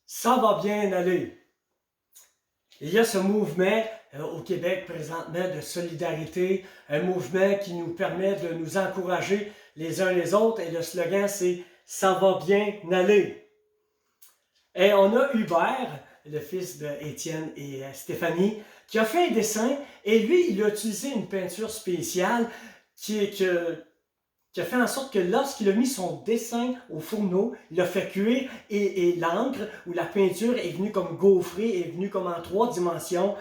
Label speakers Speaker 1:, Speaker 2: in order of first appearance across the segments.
Speaker 1: Ça va bien aller. Il y a ce mouvement au Québec présentement de solidarité, un mouvement qui nous permet de nous encourager les uns les autres et le slogan c'est « Ça va bien aller ». Et on a Hubert, le fils d'Étienne et Stéphanie, qui a fait un dessin et lui, il a utilisé une peinture spéciale qui a fait en sorte que lorsqu'il a mis son dessin au fourneau, il l'a fait cuire et l'encre ou la peinture est venue comme gaufrée, est venue comme en 3 dimensions.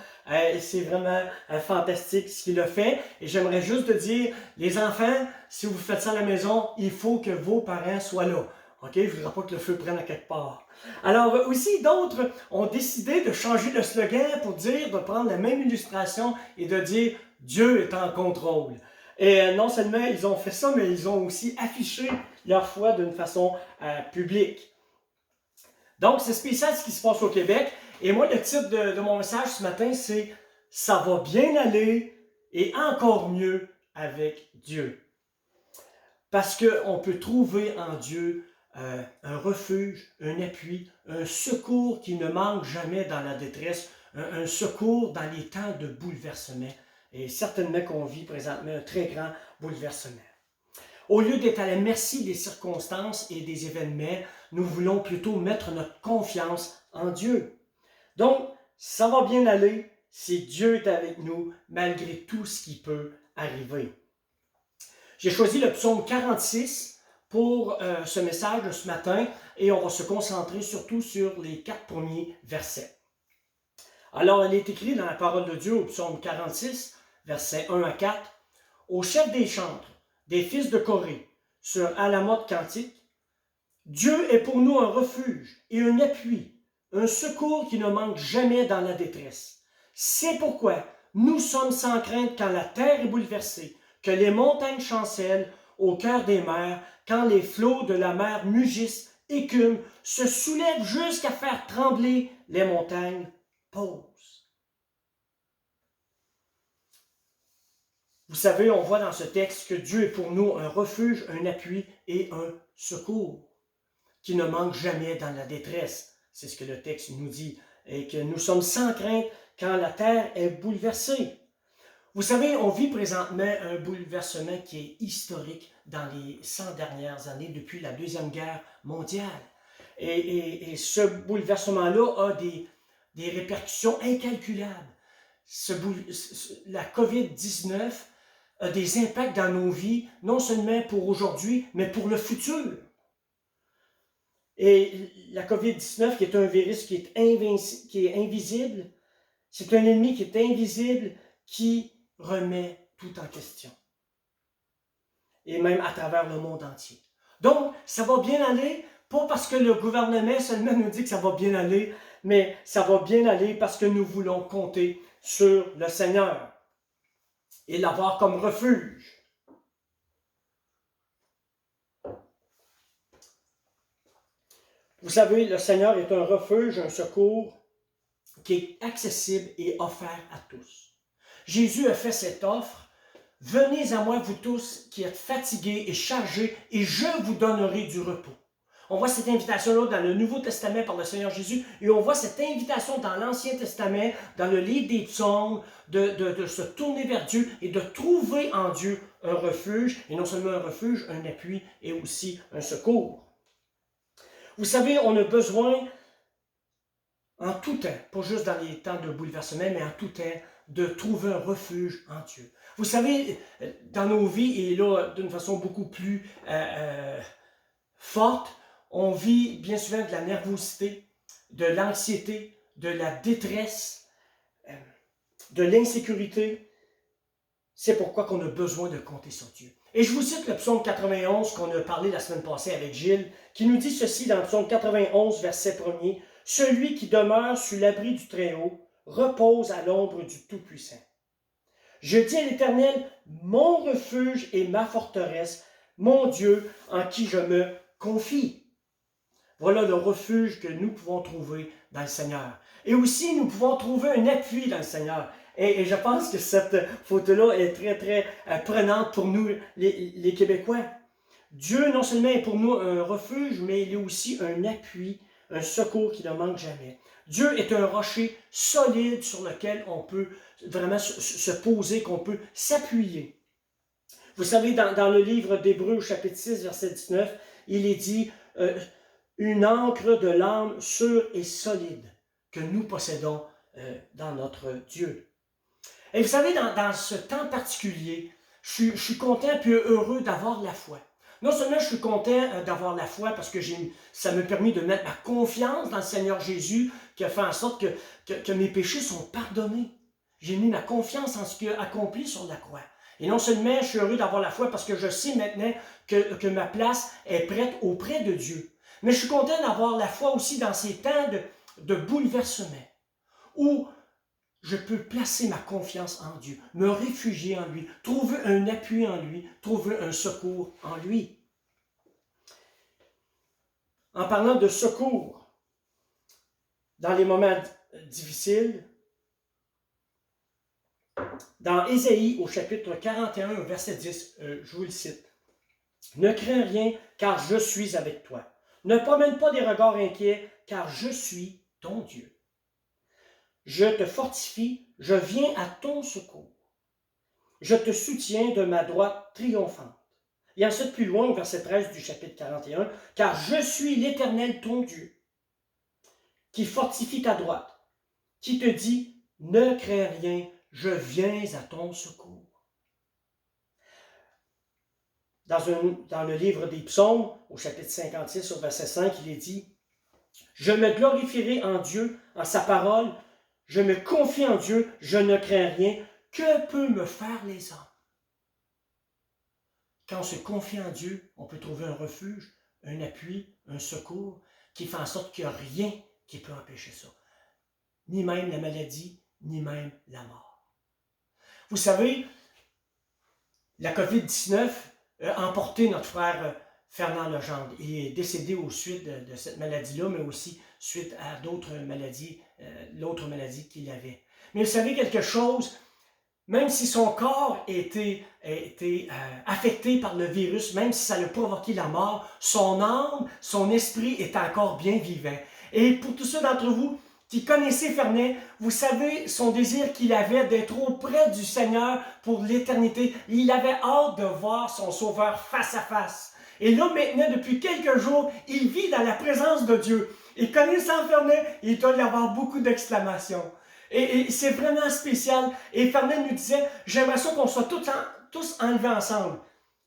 Speaker 1: C'est vraiment fantastique ce qu'il a fait. Et j'aimerais juste te dire, les enfants, si vous faites ça à la maison, il faut que vos parents soient là. OK? Je ne voudrais pas que le feu prenne à quelque part. Alors aussi, d'autres ont décidé de changer le slogan pour dire, de prendre la même illustration et de dire « Dieu est en contrôle ». Et non seulement ils ont fait ça, mais ils ont aussi affiché leur foi d'une façon publique. Donc, c'est spécial ce qui se passe au Québec. Et moi, le titre de mon message ce matin, c'est « Ça va bien aller et encore mieux avec Dieu ». Parce qu'on peut trouver en Dieu un refuge, un appui, un secours qui ne manque jamais dans la détresse, un secours dans les temps de bouleversement. Et certainement qu'on vit présentement un très grand bouleversement. Au lieu d'être à la merci des circonstances et des événements, nous voulons plutôt mettre notre confiance en Dieu. Donc, ça va bien aller si Dieu est avec nous malgré tout ce qui peut arriver. J'ai choisi le psaume 46 pour ce message de ce matin et on va se concentrer surtout sur les 4 premiers versets. Alors, il est écrit dans la parole de Dieu au psaume 46, versets 1 à 4, « Au chef des chantres, des fils de Corée, sur Alamoth cantique, Dieu est pour nous un refuge et un appui, un secours qui ne manque jamais dans la détresse. C'est pourquoi nous sommes sans crainte quand la terre est bouleversée, que les montagnes chancellent au cœur des mers, quand les flots de la mer mugissent, écument, se soulèvent jusqu'à faire trembler les montagnes. Pause. » Vous savez, on voit dans ce texte que Dieu est pour nous un refuge, un appui et un secours qui ne manque jamais dans la détresse. C'est ce que le texte nous dit. Et que nous sommes sans crainte quand la terre est bouleversée. Vous savez, on vit présentement un bouleversement qui est historique dans les 100 dernières années depuis la Deuxième Guerre mondiale. Et ce bouleversement-là a des répercussions incalculables. La COVID-19 a des impacts dans nos vies, non seulement pour aujourd'hui, mais pour le futur. Et la COVID-19, qui est un virus qui est invisible, c'est un ennemi qui est invisible, qui remet tout en question. Et même à travers le monde entier. Donc, ça va bien aller, pas parce que le gouvernement seulement nous dit que ça va bien aller, mais ça va bien aller parce que nous voulons compter sur le Seigneur et l'avoir comme refuge. Vous savez, le Seigneur est un refuge, un secours qui est accessible et offert à tous. Jésus a fait cette offre. « Venez à moi, vous tous qui êtes fatigués et chargés, et je vous donnerai du repos. » On voit cette invitation-là dans le Nouveau Testament par le Seigneur Jésus, et on voit cette invitation dans l'Ancien Testament, dans le livre des psaumes, de se tourner vers Dieu et de trouver en Dieu un refuge, et non seulement un refuge, un appui et aussi un secours. Vous savez, on a besoin en tout temps, pas juste dans les temps de bouleversement, mais en tout temps, de trouver un refuge en Dieu. Vous savez, dans nos vies, et là, d'une façon beaucoup plus forte, on vit bien souvent de la nervosité, de l'anxiété, de la détresse, de l'insécurité. C'est pourquoi qu'on a besoin de compter sur Dieu. Et je vous cite le psaume 91 qu'on a parlé la semaine passée avec Gilles, qui nous dit ceci dans le psaume 91, verset 1er. « Celui qui demeure sous l'abri du Très-Haut repose à l'ombre du Tout-Puissant. Je dis à l'Éternel, mon refuge et ma forteresse, mon Dieu en qui je me confie. » Voilà le refuge que nous pouvons trouver dans le Seigneur. Et aussi, nous pouvons trouver un appui dans le Seigneur. Et je pense que cette photo-là est très, très prenante pour nous, les Québécois. Dieu non seulement est pour nous un refuge, mais il est aussi un appui, un secours qui ne manque jamais. Dieu est un rocher solide sur lequel on peut vraiment se poser, qu'on peut s'appuyer. Vous savez, dans le livre d'Hébreux, chapitre 6, verset 19, il est dit une ancre de l'âme sûre et solide que nous possédons dans notre Dieu. Et vous savez, dans ce temps particulier, je suis content et heureux d'avoir la foi. Non seulement je suis content d'avoir la foi parce que ça m'a permis de mettre ma confiance dans le Seigneur Jésus qui a fait en sorte que mes péchés sont pardonnés. J'ai mis ma confiance en ce qu'il a accompli sur la croix. Et non seulement je suis heureux d'avoir la foi parce que je sais maintenant que ma place est prête auprès de Dieu, mais je suis content d'avoir la foi aussi dans ces temps de bouleversement où je peux placer ma confiance en Dieu, me réfugier en lui, trouver un appui en lui, trouver un secours en lui. En parlant de secours, dans les moments difficiles, dans Ésaïe, au chapitre 41, au verset 10, je vous le cite. « Ne crains rien, car je suis avec toi. Ne promène pas des regards inquiets, car je suis ton Dieu. Je te fortifie, je viens à ton secours. Je te soutiens de ma droite triomphante. » Et ensuite, plus loin, au verset 13 du chapitre 41, « Car je suis l'Éternel, ton Dieu, qui fortifie ta droite, qui te dit, ne crains rien, je viens à ton secours. » Dans le livre des Psaumes, au chapitre 56, au verset 5, il est dit, « Je me glorifierai en Dieu, en sa parole, je me confie en Dieu, je ne crains rien. Que peut me faire les hommes? » Quand on se confie en Dieu, on peut trouver un refuge, un appui, un secours, qui fait en sorte qu'il n'y a rien qui peut empêcher ça. Ni même la maladie, ni même la mort. Vous savez, la COVID-19 a emporté notre frère Fernand Legendre. Il est décédé au suite de cette maladie-là, mais aussi suite à d'autres maladies, l'autre maladie qu'il avait. Mais vous savez quelque chose, même si son corps a été affecté par le virus, même si ça l'a provoqué la mort, son âme, son esprit est encore bien vivant. Et pour tous ceux d'entre vous qui connaissez Fernand, vous savez son désir qu'il avait d'être auprès du Seigneur pour l'éternité. Il avait hâte de voir son Sauveur face à face. Et là, maintenant, depuis quelques jours, il vit dans la présence de Dieu. Et connaissant Fernand, il doit y avoir beaucoup d'exclamations. Et c'est vraiment spécial. Et Fernand nous disait, j'aimerais ça qu'on soit tous enlevés ensemble.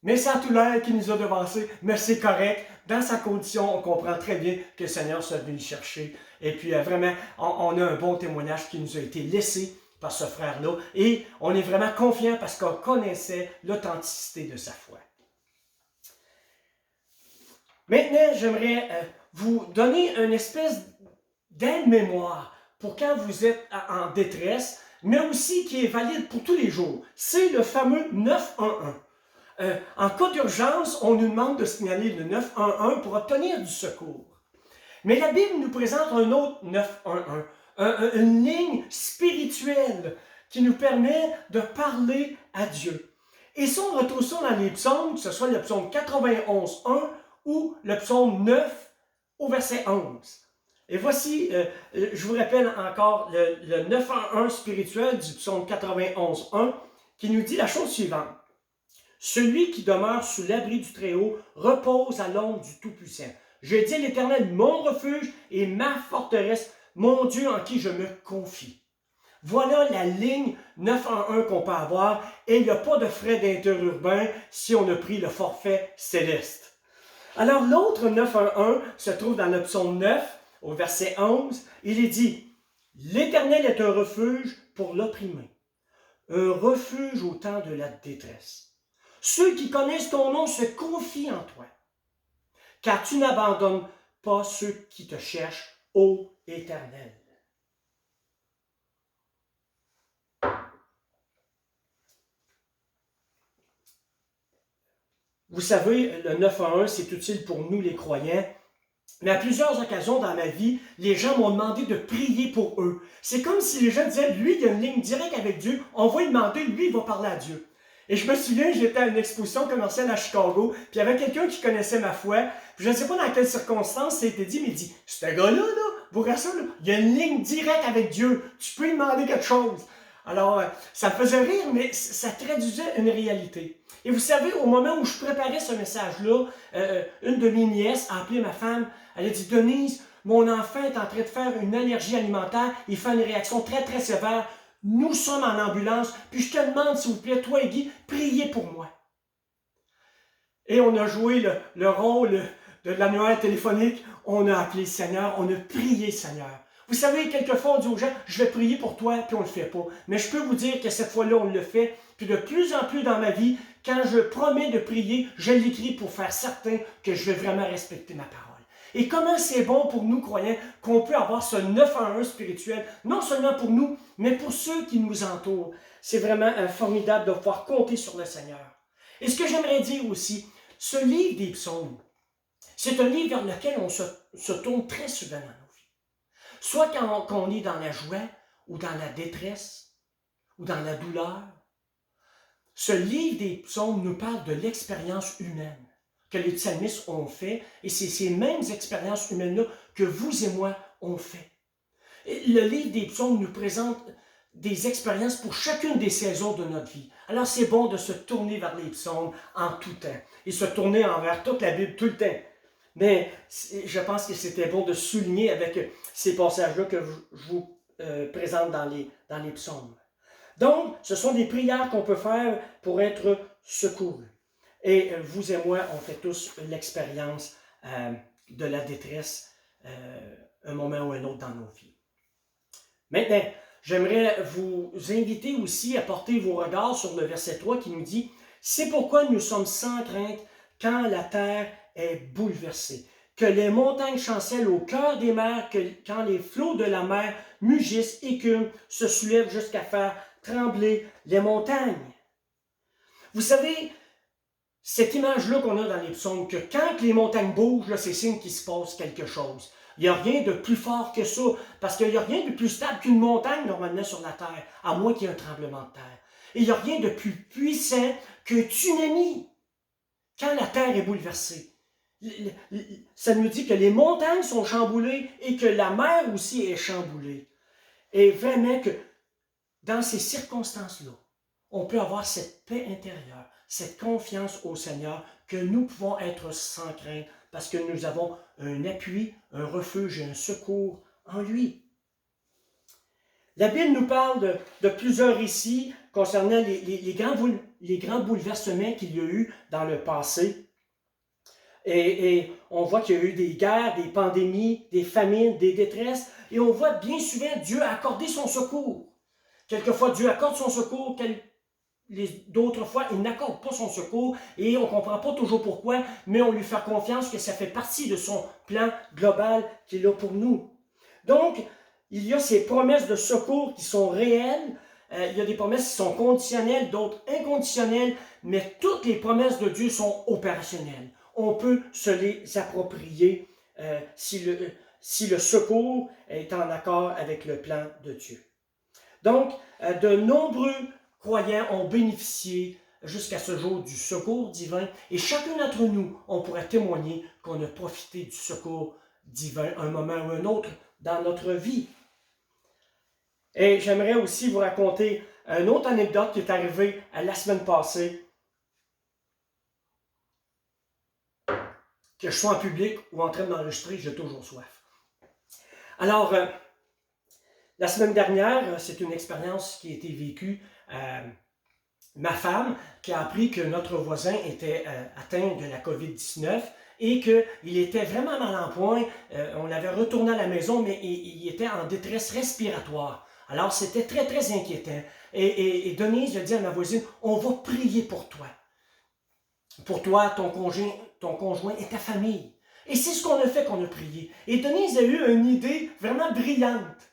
Speaker 1: Mais ça a tout l'air qui nous a devancés, mais c'est correct. Dans sa condition, on comprend très bien que le Seigneur soit venu le chercher. Et puis vraiment, on a un bon témoignage qui nous a été laissé par ce frère-là. Et on est vraiment confiant parce qu'on connaissait l'authenticité de sa foi. Maintenant, j'aimerais vous donner une espèce d'aide-mémoire pour quand vous êtes en détresse, mais aussi qui est valide pour tous les jours. C'est le fameux 911. En cas d'urgence, on nous demande de signaler le 911 pour obtenir du secours. Mais la Bible nous présente un autre 911, une ligne spirituelle qui nous permet de parler à Dieu. Et ça, on retrouve ça dans les psaumes, que ce soit le psaume 91.1 ou le psaume 9 au verset 11. Et voici, je vous rappelle encore le 911 spirituel du psaume 91.1 qui nous dit la chose suivante. « Celui qui demeure sous l'abri du Très-Haut repose à l'ombre du Tout-Puissant. Je dis à l'Éternel, mon refuge et ma forteresse, mon Dieu en qui je me confie. » Voilà la ligne 911 qu'on peut avoir et il n'y a pas de frais d'interurbain si on a pris le forfait céleste. Alors l'autre 911 se trouve dans le psaume 9, au verset 11. Il est dit, « L'Éternel est un refuge pour l'opprimé, un refuge au temps de la détresse. Ceux qui connaissent ton nom se confient en toi, car tu n'abandonnes pas ceux qui te cherchent, ô Éternel. » Vous savez, le 911, c'est utile pour nous les croyants, mais à plusieurs occasions dans ma vie, les gens m'ont demandé de prier pour eux. C'est comme si les gens disaient, lui, il y a une ligne directe avec Dieu, on va lui demander, lui, il va parler à Dieu. Et je me souviens, j'étais à une exposition commerciale à Chicago, puis il y avait quelqu'un qui connaissait ma foi, puis je ne sais pas dans quelles circonstances ça a été dit, mais il dit, ce gars-là, là, Bourassa, là, il y a une ligne directe avec Dieu, tu peux lui demander quelque chose. Alors, ça me faisait rire, mais ça traduisait une réalité. Et vous savez, au moment où je préparais ce message-là, une de mes nièces a appelé ma femme, elle a dit, Denise, mon enfant est en train de faire une allergie alimentaire, il fait une réaction très très sévère, nous sommes en ambulance, puis je te demande, s'il vous plaît, toi et Guy, priez pour moi. Et on a joué le rôle de l'annuaire téléphonique, on a appelé le Seigneur, on a prié le Seigneur. Vous savez, quelquefois on dit aux gens, je vais prier pour toi, puis on ne le fait pas. Mais je peux vous dire que cette fois-là, on le fait. Puis de plus en plus dans ma vie, quand je promets de prier, je l'écris pour faire certain que je vais vraiment respecter ma parole. Et comment c'est bon pour nous, croyants, qu'on peut avoir ce 9 en 1 spirituel, non seulement pour nous, mais pour ceux qui nous entourent. C'est vraiment formidable de pouvoir compter sur le Seigneur. Et ce que j'aimerais dire aussi, ce livre des psaumes, c'est un livre vers lequel on se tourne très souvent dans nos vies. Soit quand on est dans la joie, ou dans la détresse, ou dans la douleur. Ce livre des psaumes nous parle de l'expérience humaine que les psalmistes ont fait, et c'est ces mêmes expériences humaines-là que vous et moi ont fait. Et le livre des psaumes nous présente des expériences pour chacune des saisons de notre vie. Alors c'est bon de se tourner vers les psaumes en tout temps, et se tourner envers toute la Bible tout le temps. Mais je pense que c'était bon de souligner avec ces passages-là que je vous présente dans les psaumes. Donc, ce sont des prières qu'on peut faire pour être secourus. Et vous et moi, on fait tous l'expérience de la détresse un moment ou un autre dans nos vies. Maintenant, j'aimerais vous inviter aussi à porter vos regards sur le verset 3 qui nous dit « C'est pourquoi nous sommes sans crainte quand la terre est bouleversée, que les montagnes chancellent au cœur des mers, que quand les flots de la mer mugissent, écument, se soulèvent jusqu'à faire trembler les montagnes. » Vous savez, cette image-là qu'on a dans les psaumes, que quand les montagnes bougent, là, c'est signe qu'il se passe quelque chose. Il n'y a rien de plus fort que ça, parce qu'il n'y a rien de plus stable qu'une montagne normalement sur la terre, à moins qu'il y ait un tremblement de terre. Et il n'y a rien de plus puissant qu'un tsunami quand la terre est bouleversée. Ça nous dit que les montagnes sont chamboulées et que la mer aussi est chamboulée. Et vraiment que dans ces circonstances-là, on peut avoir cette paix intérieure, cette confiance au Seigneur, que nous pouvons être sans crainte parce que nous avons un appui, un refuge et un secours en lui. La Bible nous parle de plusieurs récits concernant les grands bouleversements qu'il y a eu dans le passé. Et on voit qu'il y a eu des guerres, des pandémies, des famines, des détresses, et on voit bien souvent Dieu accorder son secours. Quelquefois, Dieu accorde son secours, d'autres fois, il n'accorde pas son secours et on ne comprend pas toujours pourquoi, mais on lui fait confiance que ça fait partie de son plan global qu'il a pour nous. Donc, il y a ces promesses de secours qui sont réelles, il y a des promesses qui sont conditionnelles, d'autres inconditionnelles, mais toutes les promesses de Dieu sont opérationnelles. On peut se les approprier si le secours est en accord avec le plan de Dieu. Donc, de nombreux croyants ont bénéficié jusqu'à ce jour du secours divin et chacun d'entre nous, on pourrait témoigner qu'on a profité du secours divin un moment ou un autre dans notre vie. Et j'aimerais aussi vous raconter une autre anecdote qui est arrivée la semaine passée. Que je sois en public ou en train d'enregistrer, j'ai toujours soif. Alors, la semaine dernière, c'est une expérience qui a été vécue. Ma femme qui a appris que notre voisin était atteint de la COVID-19 et qu'il était vraiment mal en point. On l'avait retourné à la maison, mais il était en détresse respiratoire. Alors, c'était très, très inquiétant. Et Denise a dit à ma voisine, on va prier pour toi. Pour toi, ton conjoint et ta famille. Et c'est ce qu'on a fait, qu'on a prié. Et Denise a eu une idée vraiment brillante.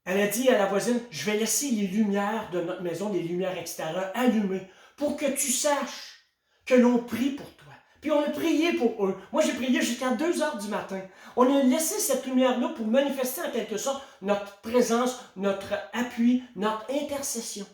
Speaker 1: Elle a dit à la voisine, je vais laisser les lumières de notre maison, les lumières extérieures allumées, pour que tu saches que l'on prie pour toi. Puis on a prié pour eux. Moi, j'ai prié jusqu'à 2 heures du matin. On a laissé cette lumière-là pour manifester en quelque sorte notre présence, notre appui, notre intercession.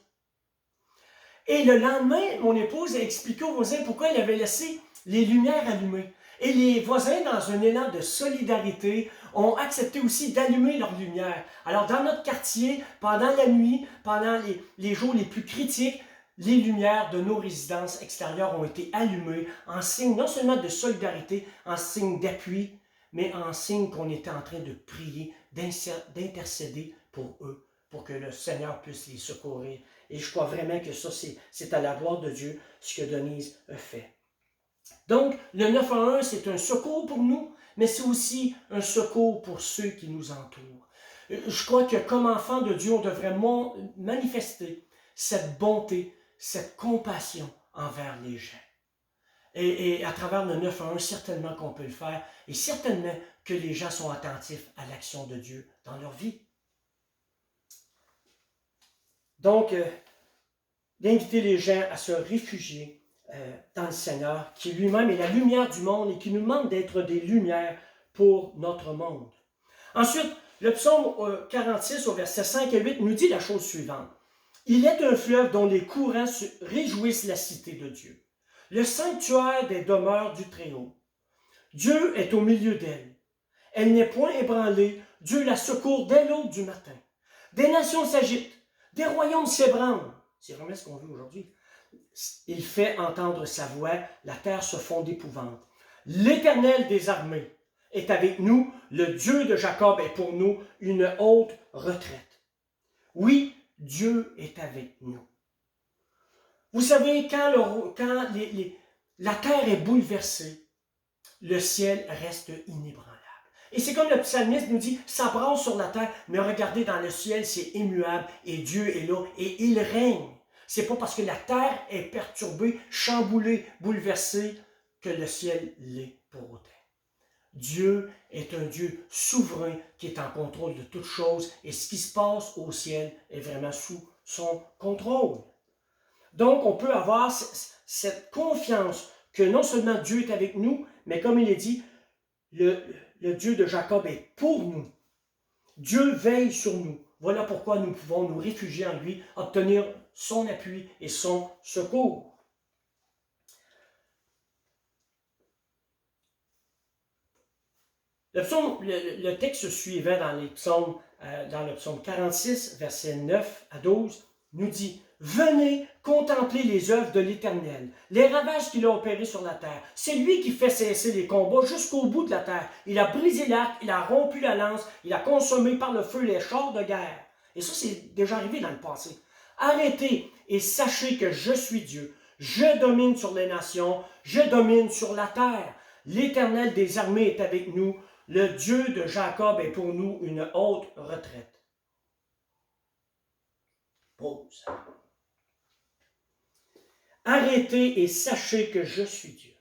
Speaker 1: Et le lendemain, mon épouse a expliqué aux voisins pourquoi elle avait laissé les lumières allumées. Et les voisins, dans un élan de solidarité, ont accepté aussi d'allumer leurs lumières. Alors, dans notre quartier, pendant la nuit, pendant les jours les plus critiques, les lumières de nos résidences extérieures ont été allumées en signe non seulement de solidarité, en signe d'appui, mais en signe qu'on était en train de prier, d'intercéder pour eux, pour que le Seigneur puisse les secourir. Et je crois vraiment que ça, c'est à la gloire de Dieu ce que Denise a fait. Donc, le 911, c'est un secours pour nous, mais c'est aussi un secours pour ceux qui nous entourent. Je crois que comme enfants de Dieu, on devrait manifester cette bonté, cette compassion envers les gens. Et à travers le 911, certainement qu'on peut le faire, et certainement que les gens sont attentifs à l'action de Dieu dans leur vie. Donc, d'inviter les gens à se réfugier dans le Seigneur, qui lui-même est la lumière du monde et qui nous demande d'être des lumières pour notre monde. Ensuite, le psaume 46 au verset 5 et 8 nous dit la chose suivante. Il est un fleuve dont les courants réjouissent la cité de Dieu, le sanctuaire des demeures du Très-Haut. Dieu est au milieu d'elle. Elle n'est point ébranlée, Dieu la secourt dès l'aube du matin. Des nations s'agitent, des royaumes s'ébranlent. C'est vraiment ce qu'on veut aujourd'hui. Il fait entendre sa voix, la terre se fond d'épouvante. L'Éternel des armées est avec nous, le Dieu de Jacob est pour nous une haute retraite. Oui, Dieu est avec nous. Vous savez, quand la terre est bouleversée, le ciel reste inébranlable. Et c'est comme le psalmiste nous dit, ça brasse sur la terre, mais regardez dans le ciel, c'est immuable, et Dieu est là, et il règne. C'est pas parce que la terre est perturbée, chamboulée, bouleversée, que le ciel l'est pour autant. Dieu est un Dieu souverain qui est en contrôle de toutes choses, et ce qui se passe au ciel est vraiment sous son contrôle. Donc, on peut avoir cette confiance que non seulement Dieu est avec nous, mais comme il est dit, le Dieu de Jacob est pour nous. Dieu veille sur nous. Voilà pourquoi nous pouvons nous réfugier en lui, obtenir son appui et son secours. Le texte suivant dans le psaume 46, versets 9 à 12, nous dit « Venez contempler les œuvres de l'Éternel, les ravages qu'il a opérés sur la terre. C'est lui qui fait cesser les combats jusqu'au bout de la terre. Il a brisé l'arc, il a rompu la lance, il a consommé par le feu les chars de guerre. » Et ça, c'est déjà arrivé dans le passé. « Arrêtez et sachez que je suis Dieu. Je domine sur les nations, je domine sur la terre. L'Éternel des armées est avec nous. Le Dieu de Jacob est pour nous une haute retraite. » Pause. Arrêtez et sachez que je suis Dieu.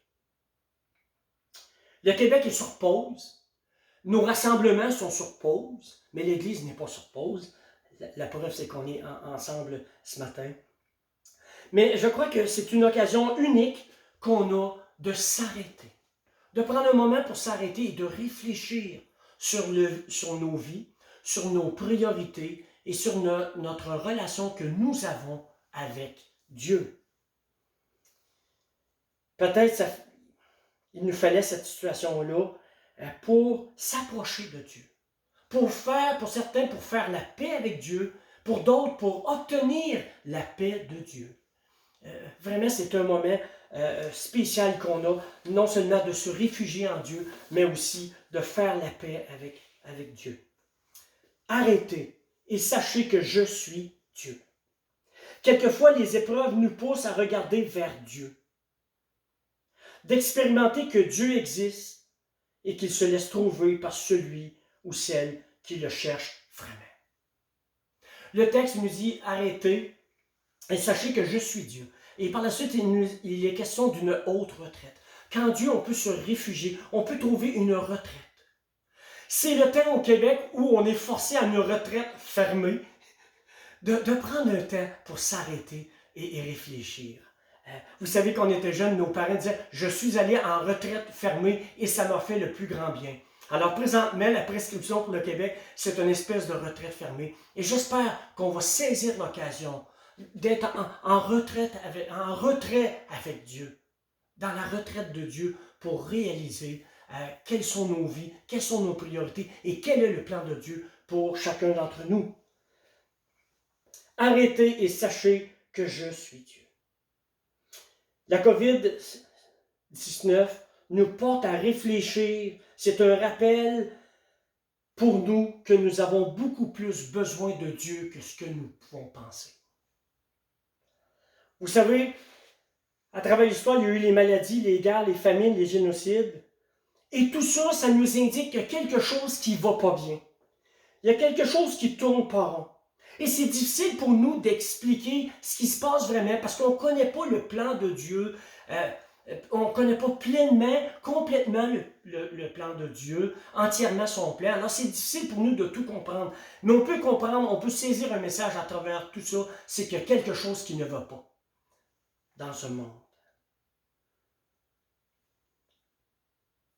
Speaker 1: Le Québec est sur pause. Nos rassemblements sont sur pause, mais l'Église n'est pas sur pause. La preuve, c'est qu'on est ensemble ce matin. Mais je crois que c'est une occasion unique qu'on a de s'arrêter, de prendre un moment pour s'arrêter et de réfléchir sur nos vies, sur nos priorités et sur notre relation que nous avons avec Dieu. Peut-être il nous fallait cette situation-là pour s'approcher de Dieu. Pour certains, pour faire la paix avec Dieu, pour d'autres, pour obtenir la paix de Dieu. Vraiment, c'est un moment spécial qu'on a, non seulement de se réfugier en Dieu, mais aussi de faire la paix avec Dieu. Arrêtez et sachez que je suis Dieu. Quelquefois, les épreuves nous poussent à regarder vers Dieu, d'expérimenter que Dieu existe et qu'il se laisse trouver par celui ou celle qui le cherche vraiment. Le texte nous dit « Arrêtez et sachez que je suis Dieu ». Et par la suite, il est question d'une haute retraite. Quand Dieu, on peut se réfugier, on peut trouver une retraite. C'est le temps au Québec où on est forcé à une retraite fermée, de prendre un temps pour s'arrêter et réfléchir. Vous savez, quand on était jeunes, nos parents disaient « Je suis allé en retraite fermée et ça m'a fait le plus grand bien ». Alors présentement, la prescription pour le Québec, c'est une espèce de retraite fermée. Et j'espère qu'on va saisir l'occasion d'être en retrait avec Dieu, dans la retraite de Dieu pour réaliser quelles sont nos vies, quelles sont nos priorités et quel est le plan de Dieu pour chacun d'entre nous. Arrêtez et sachez que je suis Dieu. La COVID-19 nous porte à réfléchir. C'est un rappel pour nous que nous avons beaucoup plus besoin de Dieu que ce que nous pouvons penser. Vous savez, à travers l'histoire, il y a eu les maladies, les guerres, les famines, les génocides. Et tout ça, ça nous indique qu'il y a quelque chose qui ne va pas bien. Il y a quelque chose qui tourne pas rond. Et c'est difficile pour nous d'expliquer ce qui se passe vraiment parce qu'on ne connaît pas le plan de Dieu. On ne connaît pas pleinement, complètement le plan de Dieu, entièrement son plan. Alors c'est difficile pour nous de tout comprendre. Mais on peut comprendre, on peut saisir un message à travers tout ça, c'est qu'il y a quelque chose qui ne va pas dans ce monde.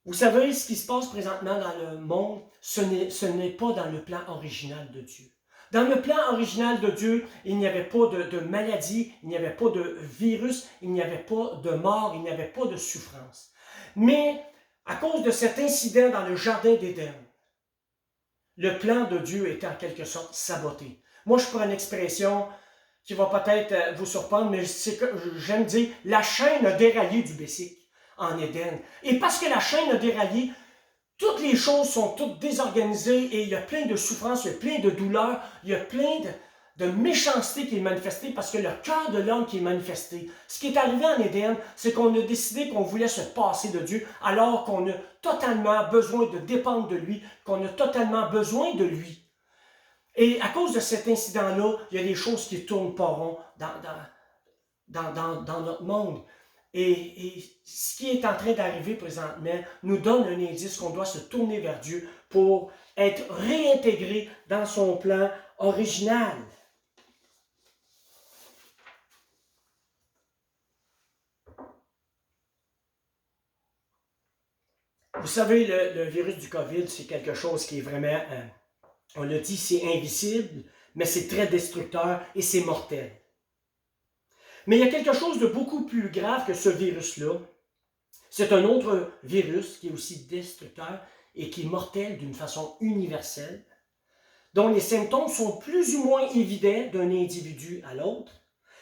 Speaker 1: Vous savez, ce qui se passe présentement dans le monde, ce n'est pas dans le plan original de Dieu. Dans le plan original de Dieu, il n'y avait pas de maladie, il n'y avait pas de virus, il n'y avait pas de mort, il n'y avait pas de souffrance. Mais à cause de cet incident dans le jardin d'Éden, le plan de Dieu était en quelque sorte saboté. Moi, je prends une expression qui va peut-être vous surprendre, mais j'aime dire, la chaîne a déraillé du bicycle en Éden. Et parce que la chaîne a déraillé, toutes les choses sont toutes désorganisées et il y a plein de souffrances, il y a plein de douleurs, il y a plein de méchanceté qui est manifestée parce que le cœur de l'homme qui est manifesté. Ce qui est arrivé en Éden, c'est qu'on a décidé qu'on voulait se passer de Dieu alors qu'on a totalement besoin de dépendre de lui, qu'on a totalement besoin de lui. Et à cause de cet incident-là, il y a des choses qui ne tournent pas rond dans notre monde. Et ce qui est en train d'arriver présentement nous donne un indice qu'on doit se tourner vers Dieu pour être réintégré dans son plan original. Vous savez, le virus du COVID, c'est quelque chose qui est vraiment, on l'a dit, c'est invisible, mais c'est très destructeur et c'est mortel. Mais il y a quelque chose de beaucoup plus grave que ce virus-là. C'est un autre virus qui est aussi destructeur et qui est mortel d'une façon universelle, dont les symptômes sont plus ou moins évidents d'un individu à l'autre.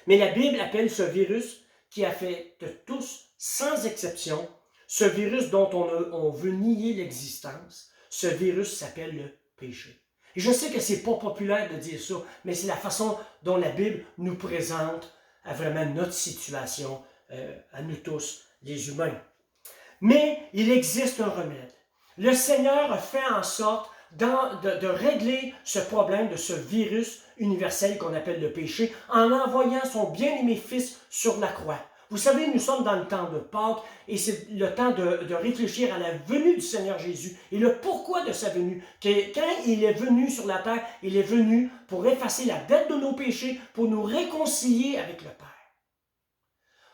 Speaker 1: Mais la Bible appelle ce virus qui affecte tous, sans exception, ce virus dont on veut nier l'existence. Ce virus s'appelle le péché. Et je sais que ce n'est pas populaire de dire ça, mais c'est la façon dont la Bible nous présente vraiment notre situation, à nous tous, les humains. Mais il existe un remède. Le Seigneur a fait en sorte de régler ce problème de ce virus universel qu'on appelle le péché en envoyant son bien-aimé Fils sur la croix. Vous savez, nous sommes dans le temps de Pâques et c'est le temps de réfléchir à la venue du Seigneur Jésus et le pourquoi de sa venue. Quand il est venu sur la terre, il est venu pour effacer la dette de nos péchés, pour nous réconcilier avec le Père.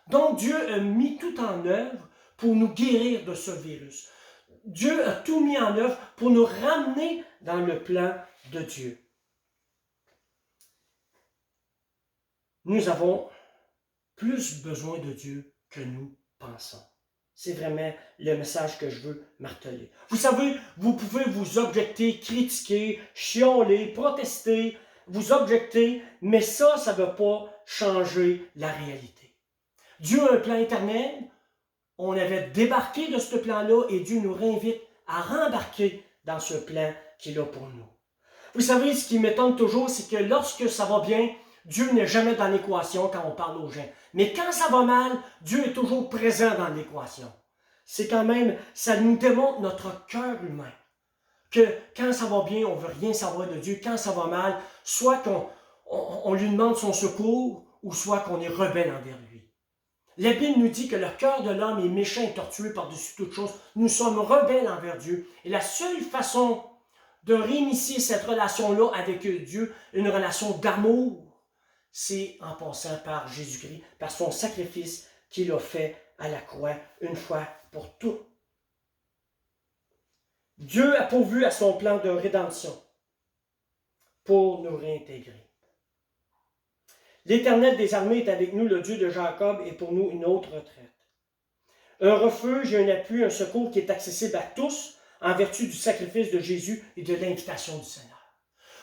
Speaker 1: Donc Dieu a mis tout en œuvre pour nous guérir de ce virus. Dieu a tout mis en œuvre pour nous ramener dans le plan de Dieu. Nous avons plus besoin de Dieu que nous pensons. C'est vraiment le message que je veux marteler. Vous savez, vous pouvez vous objecter, critiquer, chialer, protester, vous objecter, mais ça ne va pas changer la réalité. Dieu a un plan éternel. On avait débarqué de ce plan-là et Dieu nous réinvite à rembarquer dans ce plan qu'il a pour nous. Vous savez, ce qui m'étonne toujours, c'est que lorsque ça va bien, Dieu n'est jamais dans l'équation quand on parle aux gens. Mais quand ça va mal, Dieu est toujours présent dans l'équation. C'est quand même, ça nous démontre notre cœur humain. Que quand ça va bien, on ne veut rien savoir de Dieu. Quand ça va mal, soit qu'on lui demande son secours, ou soit qu'on est rebelle envers lui. La Bible nous dit que le cœur de l'homme est méchant et tortueux par-dessus toute chose. Nous sommes rebelles envers Dieu. Et la seule façon de réinitier cette relation-là avec Dieu, une relation d'amour, c'est en passant par Jésus-Christ, par son sacrifice qu'il a fait à la croix une fois pour toutes. Dieu a pourvu à son plan de rédemption pour nous réintégrer. L'Éternel des armées est avec nous, le Dieu de Jacob est pour nous une autre retraite. Un refuge, un appui, un secours qui est accessible à tous en vertu du sacrifice de Jésus et de l'invitation du Seigneur.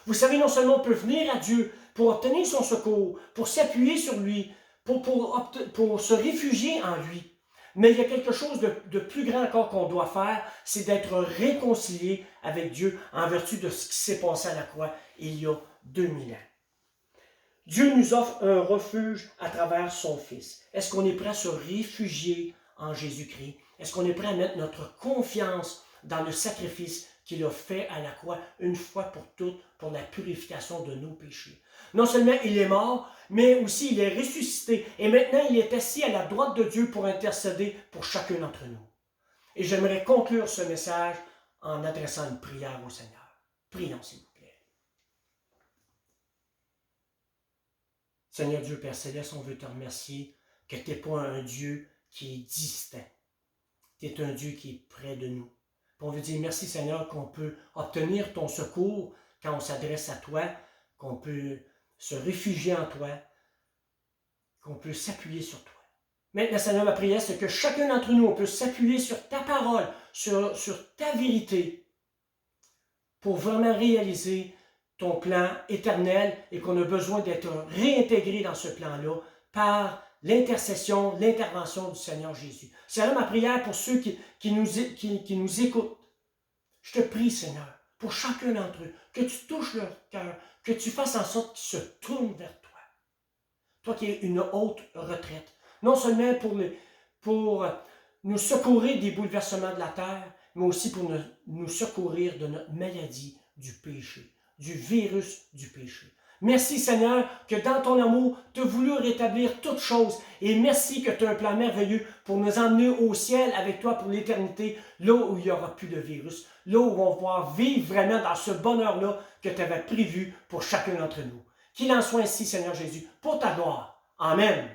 Speaker 1: Vous savez, non seulement on peut venir à Dieu pour obtenir son secours, pour s'appuyer sur lui, pour se réfugier en lui, mais il y a quelque chose de plus grand encore qu'on doit faire, c'est d'être réconcilié avec Dieu en vertu de ce qui s'est passé à la croix il y a 2000 ans. Dieu nous offre un refuge à travers son Fils. Est-ce qu'on est prêt à se réfugier en Jésus-Christ? Est-ce qu'on est prêt à mettre notre confiance dans le sacrifice qu'il a fait à la croix une fois pour toutes pour la purification de nos péchés? Non seulement il est mort, mais aussi il est ressuscité. Et maintenant, il est assis à la droite de Dieu pour intercéder pour chacun d'entre nous. Et j'aimerais conclure ce message en adressant une prière au Seigneur. Prions, s'il vous plaît. Seigneur Dieu, Père Céleste, on veut te remercier que tu n'es pas un Dieu qui est distant. Tu es un Dieu qui est près de nous. Puis on veut dire merci, Seigneur, qu'on peut obtenir ton secours quand on s'adresse à toi, qu'on peut se réfugier en toi, qu'on peut s'appuyer sur toi. Maintenant, Seigneur, ma prière, c'est que chacun d'entre nous, on peut s'appuyer sur ta parole, sur ta vérité, pour vraiment réaliser ton plan éternel et qu'on a besoin d'être réintégré dans ce plan-là par l'intercession, l'intervention du Seigneur Jésus. C'est là ma prière pour ceux qui nous écoutent. Je te prie, Seigneur, pour chacun d'entre eux, que tu touches leur cœur, que tu fasses en sorte qu'ils se tournent vers toi. Toi qui es une haute retraite. Non seulement pour nous secourir des bouleversements de la terre, mais aussi pour nous secourir de notre maladie du péché, du virus du péché. Merci Seigneur que dans ton amour, tu as voulu rétablir toutes choses et merci que tu as un plan merveilleux pour nous emmener au ciel avec toi pour l'éternité, là où il n'y aura plus de virus, là où on va pouvoir vivre vraiment dans ce bonheur-là que tu avais prévu pour chacun d'entre nous. Qu'il en soit ainsi Seigneur Jésus, pour ta gloire. Amen.